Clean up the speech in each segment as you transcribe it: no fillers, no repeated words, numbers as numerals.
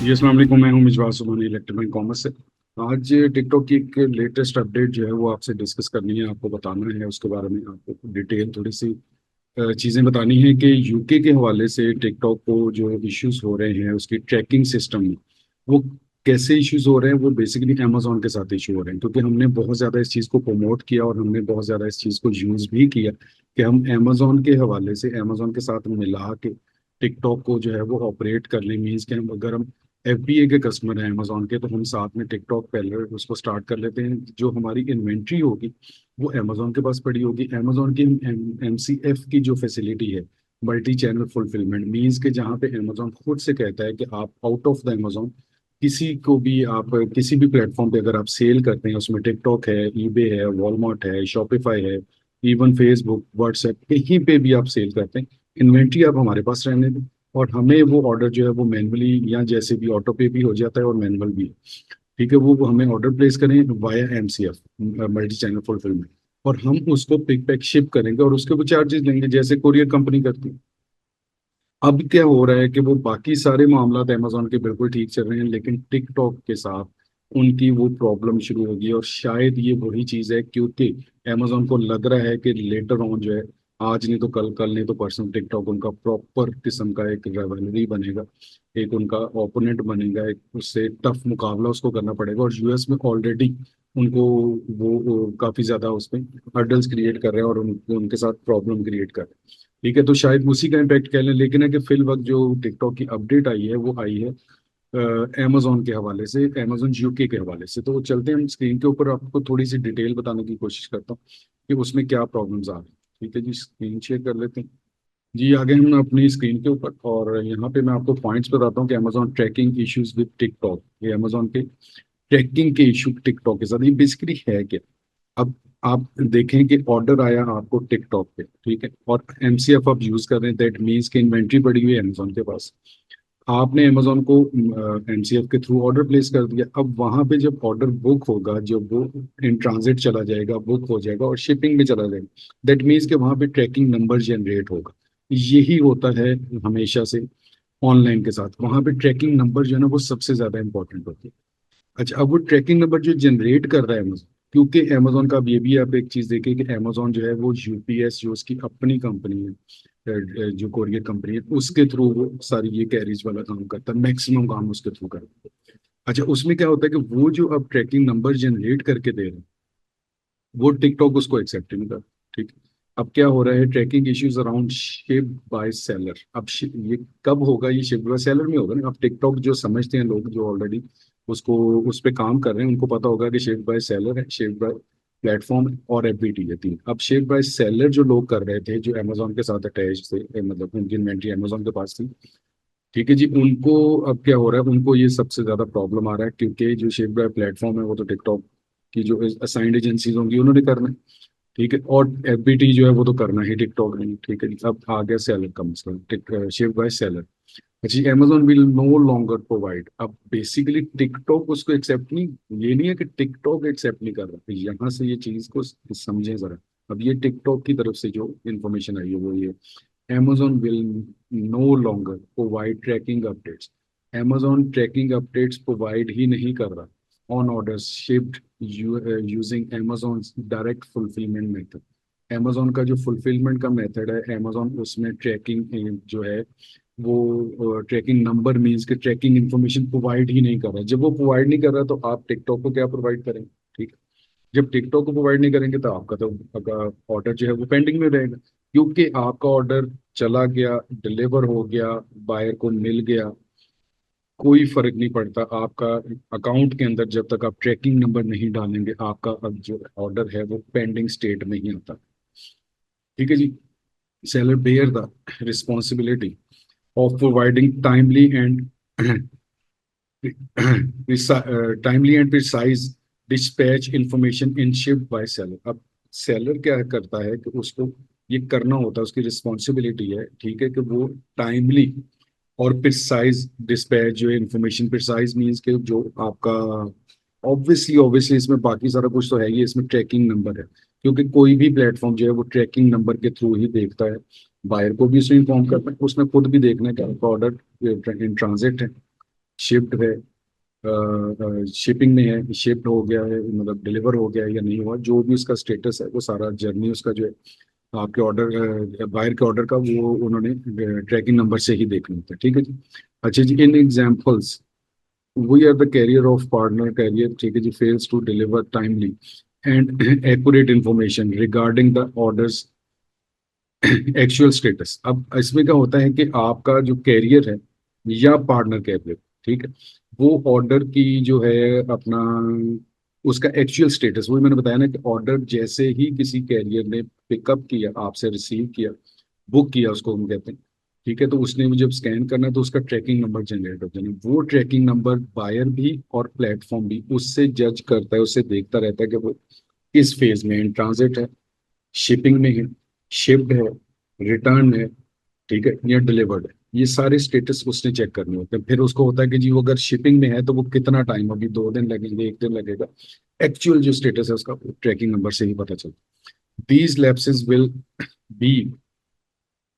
जी अस्सलाम वालेकुम। मैं हूँ मिजवार सुबहानी इलेक्ट्रिकल कॉमर्स से। आज टिकटॉक की एक लेटेस्ट अपडेट जो है वो आपसे डिस्कस करनी है, आपको बताना है उसके बारे में। आपको डिटेल थोड़ी सी चीज़ें बतानी है कि यूके के हवाले से टिकटॉक को जो इश्यूज हो रहे हैं उसकी ट्रैकिंग सिस्टम में, वो कैसे इश्यूज हो रहे हैं। वो बेसिकली अमेजोन के साथ इशू हो रहे हैं, क्योंकि हमने बहुत ज़्यादा इस चीज़ को प्रमोट किया और हमने बहुत ज़्यादा इस चीज़ को यूज़ भी किया कि हम अमेजोन के हवाले से अमेजोन के साथ मिला के टिकटॉक को जो है वो ऑपरेट कर लें। मीन्स कि हम अगर हम एफबीए के कस्टमर हैं अमेजोन के, तो हम साथ में टिकटॉक पहले उसको स्टार्ट कर लेते हैं। जो हमारी इन्वेंट्री होगी वो अमेजोन के पास पड़ी होगी। अमेजोन की एमसीएफ की जो फैसिलिटी है, मल्टी चैनल फुलफिलमेंट, मीन्स के जहाँ पे अमेजोन खुद से कहता है कि आप आउट ऑफ द अमेजोन किसी को भी, आप किसी भी प्लेटफॉर्म पे अगर आप सेल करते हैं, उसमें टिकटॉक है, ईबे है, वॉलमार्ट है, शॉपिफाई है, इवन फेसबुक, व्हाट्सएप, कहीं पे भी आप सेल करते हैं, इन्वेंट्री आप हमारे पास रहने दें। और हमें वो ऑर्डर जो है वो मैनुअली या जैसे भी ऑटो पे भी हो जाता है और मैनुअल भी है, ठीक है। वो हमें ऑर्डर प्लेस करें via MCF, multi channel fulfilment, और हम उसको पिक पैक शिप करेंगे और उसके वो चार्जेस लेंगे जैसे कोरियर कंपनी करती है। अब क्या हो रहा है कि वो बाकी सारे मामला अमेजोन के बिल्कुल ठीक चल रहे हैं, लेकिन टिकटॉक के साथ उनकी वो प्रॉब्लम शुरू होगी। और शायद ये वही चीज़ है, क्योंकि अमेजोन को लग रहा है कि लेटर ऑन जो है, आज नहीं तो कल, कल नहीं तो परसों, टिकटॉक उनका प्रॉपर किस्म का एक रेवलरी बनेगा, एक उनका ओपोनेंट बनेगा, एक उससे टफ मुकाबला उसको करना पड़ेगा। और यूएस में ऑलरेडी उनको वो काफ़ी ज़्यादा उसमें हर्डल्स क्रिएट कर रहे हैं और उनके साथ प्रॉब्लम क्रिएट कर रहे हैं। ठीक है, तो शायद उसी का इम्पैक्ट कह लें। लेकिन है कि फिल वक्त जो टिकटॉक की अपडेट आई है वो आई है अमेजोन के हवाले से, अमेजोन यूके के हवाले से। तो वो चलते हैं, हम स्क्रीन के ऊपर आपको थोड़ी सी डिटेल बताने की कोशिश करता हूँ कि उसमें क्या प्रॉब्लम्स आ रही हैं। ठीक है जी, स्क्रीन शेयर कर लेते हैं। जी आ गए हम अपनी स्क्रीन के ऊपर, और यहाँ पे मैं आपको पॉइंट्स बताता हूँ कि Amazon tracking issues with TikTok, ये अमेजोन के ट्रैकिंग के इशू टिकटॉक के साथ ये बेसिकली है क्या। अब आप देखें कि ऑर्डर आया आपको टिकटॉक पे, ठीक है, और एमसीएफ आप यूज कर रहे हैं, दैट मीन्स कि इन्वेंट्री पड़ी हुई है अमेजोन के पास। आपने अमेजोन को एमसीएफ के थ्रू ऑर्डर प्लेस कर दिया। अब वहां पे जब ऑर्डर बुक होगा, जब वो इन ट्रांजिट चला जाएगा, बुक हो जाएगा और शिपिंग में चला जाएगा, दैट मीन्स कि वहां पे ट्रैकिंग नंबर जनरेट होगा। यही होता है हमेशा से ऑनलाइन के साथ, वहां पे ट्रैकिंग नंबर जो है ना वो सबसे ज्यादा इंपॉर्टेंट होती है। अच्छा, अब वो ट्रैकिंग नंबर जो जनरेट कर रहा है अमेजोन, क्योंकि अमेजोन का अब ये भी आप एक चीज देखिए कि अमेजोन जो है वो यूपीएस, जो उसकी अपनी कंपनी है, जो कोरियर कंपनी है, उसके थ्रू वो सारी ये कैरिज वाला काम करता है, मैक्सिमम काम उसके थ्रू करता है। अच्छा, उसमें क्या होता है कि वो जो अब ट्रैकिंग नंबर जनरेट करके दे रहे हैं, वो टिकटॉक उसको एक्सेप्ट नहीं कर, ठीक है। अब क्या हो रहा है, tracking issues around ship by seller. अब ये कब होगा, ये शिप बाय सेलर में होगा ना। अब टिकटॉक जो समझते हैं लोग, जो ऑलरेडी उसको उस पे काम कर रहे हैं, उनको पता होगा कि शिप बाय सेलर है, शिप बाय प्लेटफॉर्म और एफबीटी है, तीन। अब शिप बाय सेलर जो लोग कर रहे थे, जो अमेजोन के साथ अटैच थे, मतलब उनकी इन्वेंट्री अमेजोन के पास थी, ठीक है जी, उनको अब क्या हो रहा है, उनको ये सबसे ज्यादा प्रॉब्लम आ रहा है, क्योंकि जो शिप बाय प्लेटफॉर्म है वो तो टिकटॉक की जो असाइंड एजेंसीज होंगी उन्होंने करना है, ठीक है, और एफबीटी जो है वो तो करना ही टिकटॉक ने, ठीक है। अब आ गया सेलर का मसला, शिप बाय सेलर। जी, Amazon will no longer provide. अब बेसिकली टिकटॉक उसको एक्सेप्ट नहीं, ये नहीं है कि टिकटॉक एक्सेप्ट नहीं कर रहा, तो यहाँ से ये चीज को समझें जरा। अब ये टिकटॉक की तरफ से जो इन्फॉर्मेशन आई है वो ये, Amazon will no longer provide tracking updates. Amazon tracking updates provide ही नहीं कर रहा on orders shipped using Amazon's direct fulfillment method. Amazon का जो fulfillment का मेथड है, Amazon उसमें ट्रैकिंग जो है वो ट्रैकिंग नंबर मीन्स के ट्रैकिंग इन्फॉर्मेशन प्रोवाइड ही नहीं कर रहा। जब वो प्रोवाइड नहीं कर रहा तो आप टिकटॉक को क्या प्रोवाइड करेंगे, ठीक है। जब टिकटॉक को प्रोवाइड नहीं करेंगे तो आपका तो आपका ऑर्डर जो है वो पेंडिंग में रहेगा, क्योंकि आपका ऑर्डर चला गया, डिलीवर हो गया, बायर को मिल गया, कोई फर्क नहीं पड़ता आपका अकाउंट के अंदर। जब तक आप ट्रैकिंग नंबर नहीं डालेंगे, आपका अब जो ऑर्डर है वो पेंडिंग स्टेट में ही आता है, ठीक है जी। Seller bear the responsibility of providing timely and precise dispatch information in ship by seller. अब सेलर क्या करता है कि उसको ये करना होता है, उसकी रिस्पॉन्सिबिलिटी है, ठीक है, कि वो टाइमली और प्रिसाइज डिस्पैच जो है इंफॉर्मेशन, प्रिसाइज मीन्स के जो आपका, ऑब्वियसली ऑब्वियसली इसमें बाकी सारा कुछ तो है ही, इसमें ट्रैकिंग नंबर है, क्योंकि कोई भी प्लेटफॉर्म जो है वो ट्रैकिंग नंबर के थ्रू ही देखता है। बायर को भी उसमें इन्फॉर्म करना है, उसने खुद भी देखना है कि आपका ऑर्डर इन ट्रांजिट है, शिफ्ट है, शिपिंग में है, शिफ्ट हो गया है, मतलब डिलीवर हो गया है या नहीं हुआ, जो भी उसका स्टेटस है वो सारा जर्नी उसका जो है आपके ऑर्डर, बायर के ऑर्डर का, वो उन्होंने ट्रैकिंग नंबर से ही देखना होता है। ठीक है जी। अच्छा जी, in examples we are the carrier of partner carrier, ठीक है जी, fails to deliver timely and accurate information regarding the orders actual status. अब इसमें क्या होता है कि आपका जो कैरियर है या पार्टनर कैरियर, ठीक है, वो ऑर्डर की जो है अपना उसका एक्चुअल स्टेटस, वही मैंने बताया ना कि ऑर्डर जैसे ही किसी कैरियर ने पिकअप किया, आपसे रिसीव किया, बुक किया, उसको हम कहते हैं, ठीक है, तो उसने जब स्कैन करना है तो उसका ट्रैकिंग नंबर जनरेट होता है। वो ट्रैकिंग नंबर बायर भी और प्लेटफॉर्म भी उससे जज करता है, उससे देखता रहता है कि वो किस फेज में, इन ट्रांजिट है, शिपिंग में है, शिप्ड है, रिटर्न है, ठीक है, या डिलीवर्ड है। ये सारे स्टेटस उसने चेक करने होते हैं। फिर उसको होता है कि जी वो अगर शिपिंग में है तो वो कितना टाइम, अभी 2 दिन लगेंगे, 1 दिन लगेगा, एक्चुअल जो स्टेटस है उसका ट्रैकिंग नंबर से ही पता चलता है। These lapses will be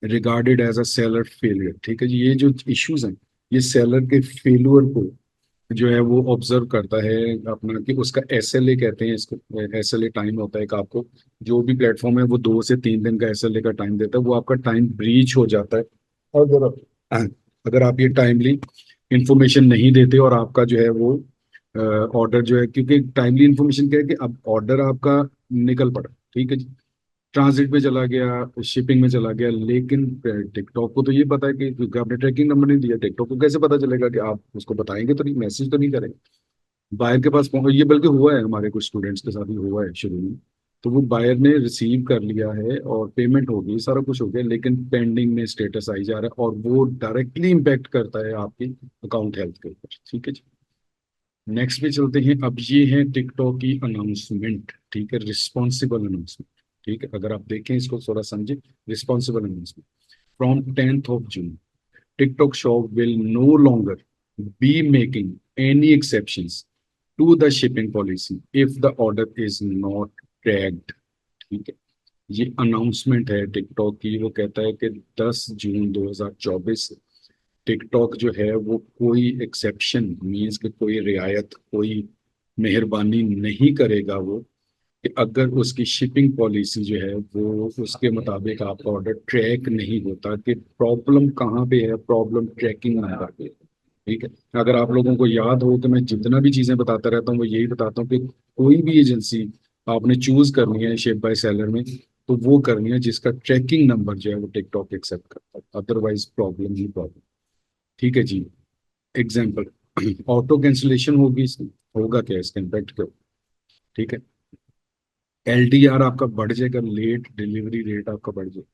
regarded as a seller failure, ठीक है जी। ये जो इश्यूज हैं, ये सेलर के फेलियर को जो है वो ऑब्जर्व करता है अपना, कि उसका एसएलए कहते हैं इसको, एसएलए टाइम होता है कि आपको जो भी प्लेटफॉर्म है वो 2 से 3 दिन का एसएलए का टाइम देता है, वो आपका टाइम ब्रीच हो जाता है अगर अगर आप ये टाइमली इंफॉर्मेशन नहीं देते, और आपका जो है वो ऑर्डर जो है, क्योंकि टाइमली इंफॉर्मेशन क्या है कि अब ऑर्डर आपका निकल पड़ा, ठीक है जी, ट्रांजिट में चला गया, शिपिंग में चला गया, लेकिन टिकटॉक को तो ये पता है कि क्योंकि आपने ट्रैकिंग नंबर नहीं दिया, टिकटॉक को कैसे पता चलेगा कि आप उसको बताएंगे तो नहीं, मैसेज तो नहीं करेंगे बायर के पास पहुंच। ये बल्कि हुआ है हमारे कुछ स्टूडेंट्स के साथ भी हुआ है शुरू में। तो वो बायर ने रिसीव कर लिया है और पेमेंट हो गई, सारा कुछ हो गया, लेकिन पेंडिंग में स्टेटस आई जा रहा है, और वो डायरेक्टली इम्पैक्ट करता है आपकी अकाउंट हेल्थ के ऊपर। ठीक है जी। नेक्स्ट पे चलते हैं। अब ये है टिकटॉक की अनाउंसमेंट, ठीक है, रिस्पॉन्सिबल अनाउंसमेंट। ठीक है, अगर आप देखें इसको थोड़ा समझे, responsible announcement from 10th of June, TikTok shop will no longer be making any exceptions to the shipping policy if the order is not tracked। ठीक है, ये अनाउंसमेंट है टिकटॉक की। वो कहता है कि 10 जून 2024 से टिकटॉक जो है वो कोई एक्सेप्शन मीन्स कि कोई रियायत, कोई मेहरबानी नहीं करेगा वो, कि अगर उसकी शिपिंग पॉलिसी जो है वो उसके मुताबिक आपका ऑर्डर ट्रैक नहीं होता, कि प्रॉब्लम कहाँ पे है, प्रॉब्लम ट्रैकिंग नंबर पे है। ठीक है, अगर आप लोगों को याद हो तो मैं जितना भी चीजें बताता रहता हूँ वो यही बताता हूँ कि कोई भी एजेंसी आपने चूज करनी है शिप बाय सेलर में, तो वो करनी है जिसका ट्रैकिंग नंबर जो है वो टिकटॉक एक्सेप्ट करता है, अदरवाइज प्रॉब्लम ही प्रॉब्लम। ठीक है जी। एग्जाम्पल, ऑटो कैंसिलेशन होगी इसमें, होगा क्या इसका इम्पैक्ट क्या? ठीक है, एलडीआर आपका बढ़ जाएगा, लेट डिलीवरी रेट आपका बढ़ जाएगा।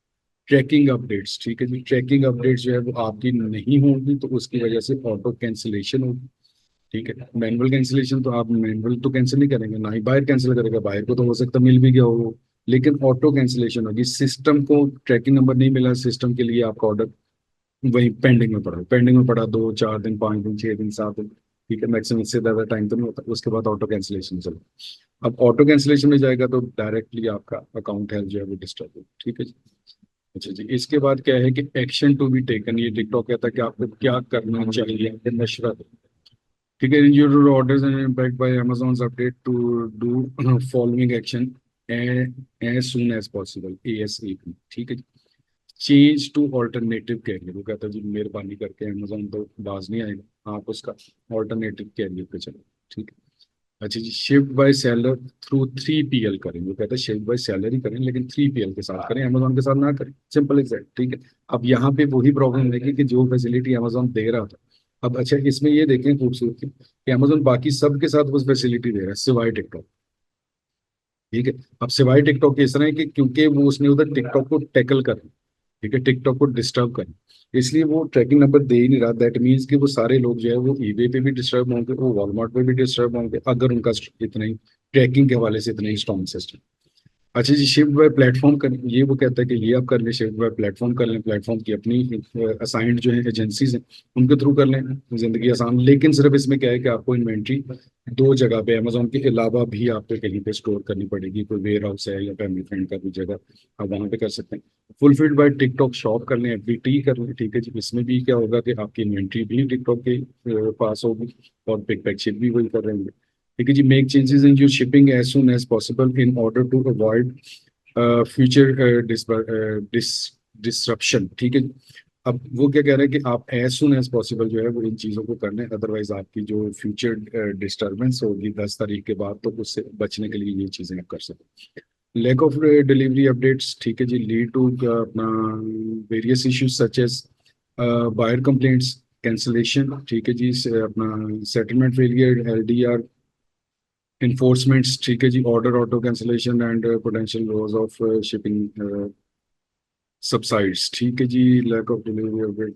ट्रैकिंग अपडेट्स, ठीक है जी, ट्रैकिंग अपडेट्स जो है वो आपकी नहीं होंगी, तो उसकी वजह से ऑटो कैंसिलेशन होगी। ठीक है, मैनुअल कैंसिलेशन तो आप मैनुअल तो कैंसिल नहीं करेंगे, ना ही बायर कैंसिल करेगा, बायर को तो हो सकता है मिल भी गया हो, लेकिन ऑटो कैंसिलेशन होगी। सिस्टम को ट्रैकिंग नंबर नहीं मिला, सिस्टम के लिए आपका ऑर्डर वही पेंडिंग में पड़ा, पेंडिंग में पड़ा 2 4 दिन, 5 दिन, 6 दिन, 7 दिन, ठीक है, मैक्सिमम इससे ज्यादा टाइम तो नहीं होता, उसके बाद ऑटो कैंसिलेशन चलो। अब ऑटो कैंसिलेशन में जाएगा तो डायरेक्टली आपका अकाउंट हेल्थ जो है वो डिस्टर्ब होगी। ठीक है जी। अच्छा जी, इसके बाद क्या है कि एक्शन टू बी टेकन, ये टिकटॉक कहता है कि आपको क्या करना चाहिए, मशवरा दो। ठीक है, your orders and impact by Amazon's update to do following action as soon as possible, ASAP। ठीक है, चेंज टू ऑल्टरनेटिव कैरियर। वो कहता है जी मेहरबानी करके, अमेजोन तो बाज नहीं आएगा, आप उसका ऑल्टरनेटिव कैरियर पे चलो। ठीक है। अच्छा जी, shift by seller through 3PL करें। वो कहता है शिफ्ट बाय सेलर ही करें, लेकिन 3PL के साथ करें, अमेजोन के साथ ना करें, सिंपल एग्जैक्ट। ठीक है, अब यहाँ पे वही प्रॉब्लम है कि जो फैसिलिटी अमेजोन दे रहा था, अब अच्छा इसमें ये देखें खूबसूरती कि अमेजोन बाकी सबके साथ वो फैसिलिटी दे रहा है सिवाय टिकटॉक। ठीक है, अब सिवाय टिकटॉक के इस तरह है कि क्योंकि वो उसने उधर टिकटॉक को टैकल कर, ठीक है, टिकटॉक को डिस्टर्ब करें, इसलिए वो ट्रैकिंग नंबर दे ही नहीं रहा। दैट मीन्स कि वो सारे लोग जो है वो ईबे पे भी डिस्टर्ब होंगे, वो वॉलमार्ट पे भी डिस्टर्ब होंगे, अगर उनका इतना ही ट्रैकिंग के हवाले से इतना ही स्ट्रॉन्ग सिस्टम। अच्छा जी, शिफ्ट बाय प्लेटफॉर्म कर, ये वो कहता है कि ये आप कर लें, शिफ्ट बाय प्लेटफॉर्म कर लें, प्लेटफॉर्म की अपनी असाइंड जो है एजेंसीज हैं, उनके थ्रू कर लें, जिंदगी आसान। लेकिन सिर्फ इसमें क्या है कि आपको इन्वेंट्री दो जगह पे, अमेजोन के अलावा भी आपको कहीं पे स्टोर करनी पड़ेगी, कोई वेयर हाउस है या फैमिली फ्रेंड का भी जगह, आप वहाँ पे कर सकते हैं। फुलफिल्ड बाय टिकटॉक शॉप कर लें, एफबीटी कर लें, ठीक है जी। इसमें भी क्या होगा कि आपकी इन्वेंट्री भी टिकटॉक के पास होगी और पिक पैक शिप भी वही कर रहे होंगे, ठीक है जी। Make changes in your shipping as soon as possible in order to avoid future disruption, ठीक है। अब वो क्या कह रहे हैं कि आप एज सुन एज पॉसिबल जो है वो इन चीज़ों को कर लें, अदरवाइज आपकी जो फ्यूचर डिस्टर्बेंस होगी 10 तारीख के बाद, तो उससे बचने के लिए ये चीज़ें आप कर सकते हैं। लैक ऑफ डिलीवरी अपडेट्स, ठीक है जी, लीड टू अपना various issues such as buyer complaints, cancellation, ठीक है जी, अपना सेटलमेंट फेलियर, एलडीआर enforcements, ठीक है जी, order auto cancellation and potential loss of shipping subsides, ठीक है जी। Lack of delivery update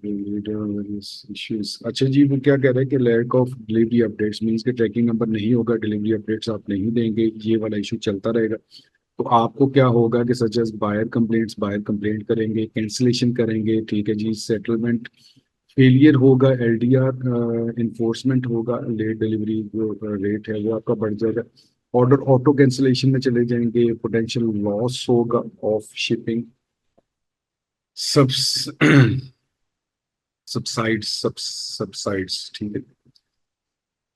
issues, अच्छा जी, वो क्या कह रहे हैं कि lack of delivery updates means कि ट्रैकिंग नंबर नहीं होगा, डिलीवरी अपडेट्स आप नहीं देंगे, ये वाला इशू चलता रहेगा। तो आपको क्या होगा कि such as buyer complaints, buyer complaint करेंगे, कैंसलेशन करेंगे, ठीक है जी, सेटलमेंट फेलियर होगा, एलडीआर इन्फोर्समेंट होगा, लेट डिलीवरी जो रेट है वो आपका बढ़ जाएगा, ऑर्डर ऑटो कैंसलेशन में चले जाएंगे, पोटेंशियल लॉस होगा ऑफ शिपिंग सब्स सबसाइड्स, ठीक है।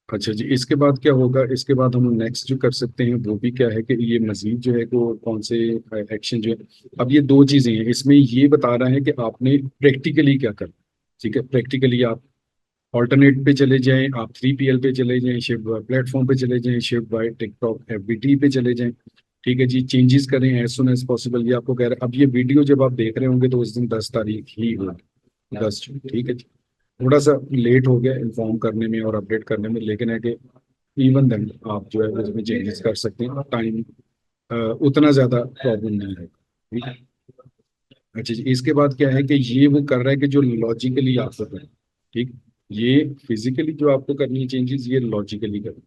अच्छा जी, इसके बाद क्या होगा, इसके बाद हम नेक्स्ट जो कर सकते हैं वो भी क्या है कि ये मजीद जो है वो कौन से एक्शन जो है, अब ये दो चीजें हैं इसमें, ये बता रहा है कि आपने प्रैक्टिकली क्या करना, ठीक है। प्रैक्टिकली आप ऑल्टरनेट पे चले जाएं, आप 3PL पे चले जाएं, शिफ्ट बाय प्लेटफॉर्म पे चले जाएं, शिफ्ट बाय टिकटॉक एफबीटी पे चले जाएं, ठीक है जी। चेंजेस करें एज सुन एज पॉसिबल, ये आपको कह रहा है। अब ये वीडियो जब आप देख रहे होंगे तो उस दिन 10 तारीख ही होगी, 10 जून, ठीक है जी। थोड़ा सा लेट हो गया इन्फॉर्म करने में और अपडेट करने में, लेकिन है कि इवन देन आप जो है उसमें चेंजेस कर सकते हैं, टाइम उतना ज्यादा प्रॉब्लम नहीं है, ठीक है। अच्छा जी, इसके बाद क्या है कि ये वो कर रहा है कि जो लॉजिकली आपको करना है, ठीक। ये फिजिकली जो आपको करनी है चेंजेस, ये लॉजिकली करना है।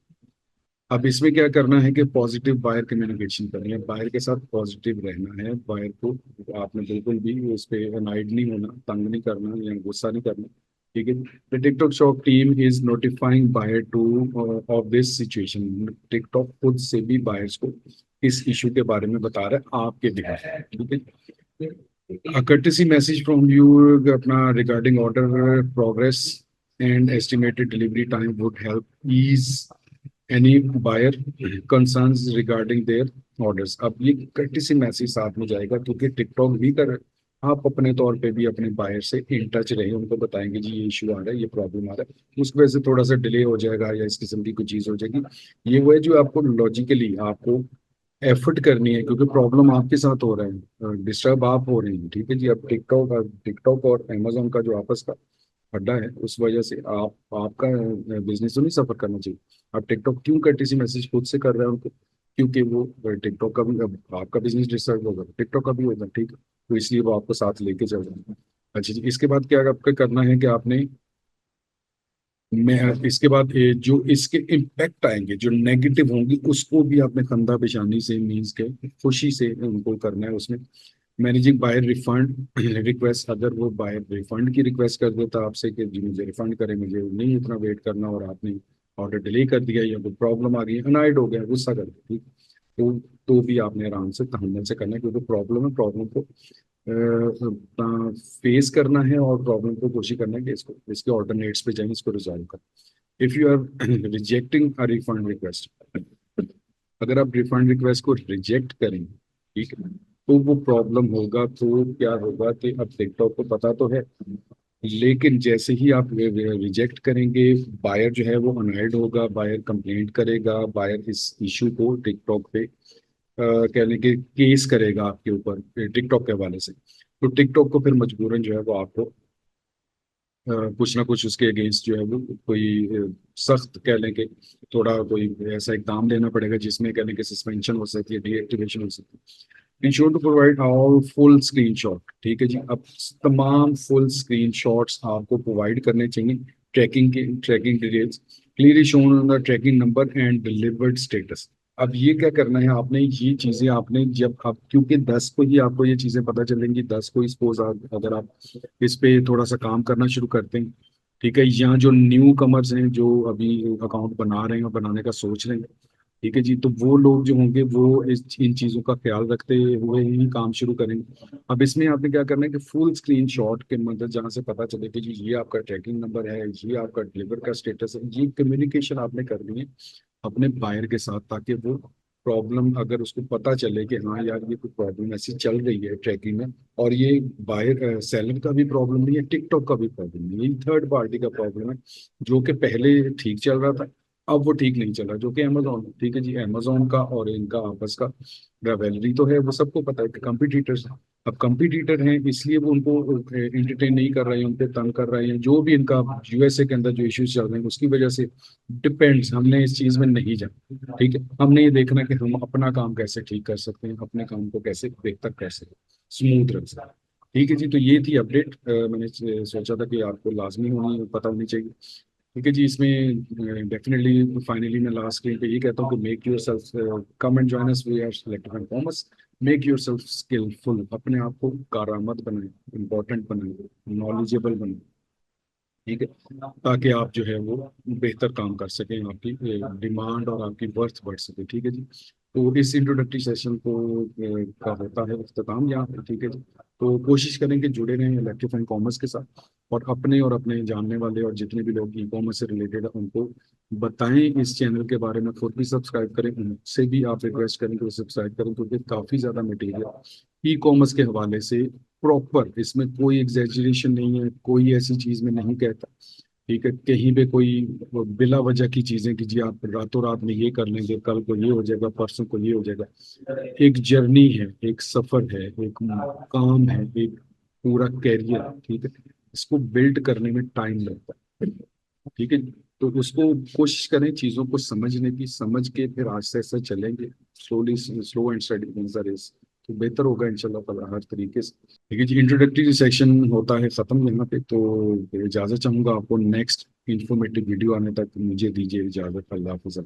अब इसमें क्या करना है कि पॉजिटिव बायर कम्युनिकेशन करनी है, बायर के साथ पॉजिटिव रहना है, बायर को आपने बिल्कुल भी उस पर अनाइड नहीं होना, तंग नहीं करना या गुस्सा नहीं करना, ठीक है। The TikTok shop team is notifying buyer too of this situation, TikTok खुद से भी बायर्स को इस इशू के बारे में बता रहा है आपके बिहाफ, ठीक है। A courtesy message from you अपना regarding order progress and estimated delivery time would help ease any buyer concerns regarding their orders। अब ये courtesy मैसेज साथ में जाएगा, क्योंकि टिकटॉक भी कर, आप अपने तौर पे भी अपने बायर से इन टच रहे, उनको बताएंगे जी ये इशू आ रहा है, ये प्रॉब्लम आ रहा है, उसकी वजह से थोड़ा सा डिले हो जाएगा या इस किस्म की कोई चीज़ हो जाएगी। ये वो है जो आपको लॉजिकली आपको एफर्ट करनी है, क्योंकि प्रॉब्लम आपके साथ हो रहा है, डिस्टर्ब आप हो रहे हैं, ठीक है जी। अब टिकटॉक और अमेजोन का जो आपस का अड्डा है, उस वजह से आप आपका बिजनेस तो नहीं सफर करना चाहिए। अब टिकटॉक क्यों कटी मैसेज खुद से कर रहा है उनको, क्योंकि वो टिकटॉक का भी, अब आपका बिजनेस डिस्टर्ब होगा, टिकटॉक का भी होगा, ठीक है। तो इसलिए वो आपको साथ लेके चल रहा है। अच्छा जी, इसके बाद क्या आपको करना है कि आपने, मैं इसके बाद जो इसके इम्पैक्ट आएंगे जो नेगेटिव होंगी उसको भी आपने कंधा पेशानी से मीन्स के खुशी से उनको करना है। उसमें मैनेजिंग बायर रिफंड रिक्वेस्ट, अगर वो बायर रिफंड की रिक्वेस्ट कर देता आपसे कि जी मुझे रिफंड करें, मुझे नहीं इतना वेट करना, और आपने ऑर्डर डिले कर दिया या कोई प्रॉब्लम आ गई, अनाइड हो गया, गुस्सा कर दिया, ठीक। तो भी आपने आराम से तहम्मुल से करना है, क्योंकि प्रॉब्लम है, प्रॉब्लम को फेस करना है और प्रॉब्लम को कोशिश करना है कि इसको इसके ऑल्टरनेट्स पे जाएं, इसको रिजॉल्व करें। If you are rejecting a refund request, अगर आप रिफंड रिक्वेस्ट को रिजेक्ट करें, ठीक है, तो वो प्रॉब्लम होगा। तो क्या होगा कि अब टिकटॉक को पता तो है, लेकिन जैसे ही आप रिजेक्ट करेंगे, बायर जो है वो अनहाइड होगा, बायर कंप्लेंट करेगा, बायर इस इशू को टिकटॉक पे कहने के केस करेगा आपके ऊपर टिकटॉक के हवाले से। तो टिकटॉक को फिर मजबूरन जो है वो आपको कुछ ना कुछ उसके अगेंस्ट जो है वो कोई सख्त कह लें कि थोड़ा कोई ऐसा इकदाम लेना पड़ेगा जिसमें कह लें कि सस्पेंशन हो सकती है, डीएक्टिवेशन हो सकती है। Ensure to provide all full screenshot, ठीक है जी। अब तमाम फुल स्क्रीनशॉट्स आपको प्रोवाइड करने चाहिए, tracking details clearly shown on the tracking number and delivered status, अब ये क्या करना है आपने, ये चीजें आपने जब आप, क्योंकि 10 को ही आपको ये चीजें पता चलेंगी, 10 को सपोज अगर आप इस पे थोड़ा सा काम करना शुरू करते हैं, ठीक है, यहाँ जो न्यू कमर्स हैं जो अभी अकाउंट बना रहे हैं और बनाने का सोच रहे हैं, ठीक है जी, तो वो लोग जो होंगे वो इन चीजों का ख्याल रखते हुए ही काम शुरू करेंगे। अब इसमें आपने क्या करना है कि फुल स्क्रीन शॉट के मदद जहाँ से पता चले कि जी ये आपका ट्रैकिंग नंबर है, ये आपका डिलीवर का स्टेटस है, ये कम्युनिकेशन आपने करनी है अपने बायर के साथ, ताकि वो प्रॉब्लम अगर उसको पता चले कि हाँ यार ये कोई प्रॉब्लम ऐसी चल रही है ट्रैकिंग में, और ये बायर सेलर का भी प्रॉब्लम नहीं है, टिकटॉक का भी प्रॉब्लम नहीं है, ये थर्ड पार्टी का प्रॉब्लम है, जो कि पहले ठीक चल रहा था अब वो ठीक नहीं चल रहा, जो कि अमेजोन, ठीक है जी, अमेजोन का और इनका आपस का राइवलरी तो है, वो सबको पता है कि कंपटीटर्स हैं। अब कंपटीटर हैं इसलिए वो उनको एंटरटेन नहीं कर रहे हैं, उन पे तंग कर रहे हैं, जो भी इनका यूएसए के अंदर जो इश्यूज चल रहे हैं उसकी वजह से डिपेंड्स, हमने इस चीज में नहीं जाना, ठीक है, हमने ये देखना कि हम अपना काम कैसे ठीक कर सकते हैं, अपने काम को कैसे बेहतर कर सकते हैं, स्मूथ रख सकते हैं। ठीक है जी, तो ये थी अपडेट, मैंने सोचा था कि आपको लाजमी होनी पता होनी चाहिए। ठीक है जी, इसमें डेफिनेटली फाइनली मैं लास्ट के पे ये कहता हूँ कि make yourself, come and join us, we are selective and commerce, make yourself skilful, अपने आप को कारआमद बनाए, इम्पोर्टेंट बनाए, नॉलेजेबल बनाए, ठीक है, ताकि आप जो है वो बेहतर काम कर सकें, आपकी डिमांड और आपकी वर्थ बढ़ सके। ठीक है जी, तो इस इंट्रोडक्टरी सेशन को का होता है अख्ताम यहाँ पे। ठीक है जी, तो कोशिश करें कि जुड़े रहें इलेक्ट्रिक एंड कॉमर्स के साथ, और अपने जानने वाले और जितने भी लोग ई कॉमर्स से रिलेटेड है उनको बताएं इस चैनल के बारे में, खुद भी सब्सक्राइब करें, उनसे भी आप रिक्वेस्ट करें कि वो सब्सक्राइब करें, क्योंकि काफ़ी ज़्यादा मटेरियल ई कॉमर्स के हवाले से प्रॉपर, इसमें कोई एग्जैजरेशन नहीं है, कोई ऐसी चीज में नहीं कहता, ठीक है, कहीं पे कोई बिला वजह की चीजें कि जी आप रातों रात में ये कर लेंगे, कल को ये हो जाएगा, परसों को ये हो जाएगा। एक जर्नी है, एक सफर है, एक काम है, एक पूरा कैरियर, ठीक है, इसको बिल्ड करने में टाइम लगता है। ठीक है, तो उसको कोशिश करें चीजों को समझने की, समझ के फिर आस्ते आस्ते चलेंगे, slowly, slow and steady wins the race, तो बेहतर होगा इंशाल्लाह ताला हर तरीके से। ठीक है जी, इंट्रोडक्टरी सेशन होता है खत्म यहाँ पे, तो इजाजत चाहूंगा आपको, नेक्स्ट इंफॉर्मेटिव वीडियो आने तक मुझे दीजिए इजाजत, अल्लाह हाफिज़।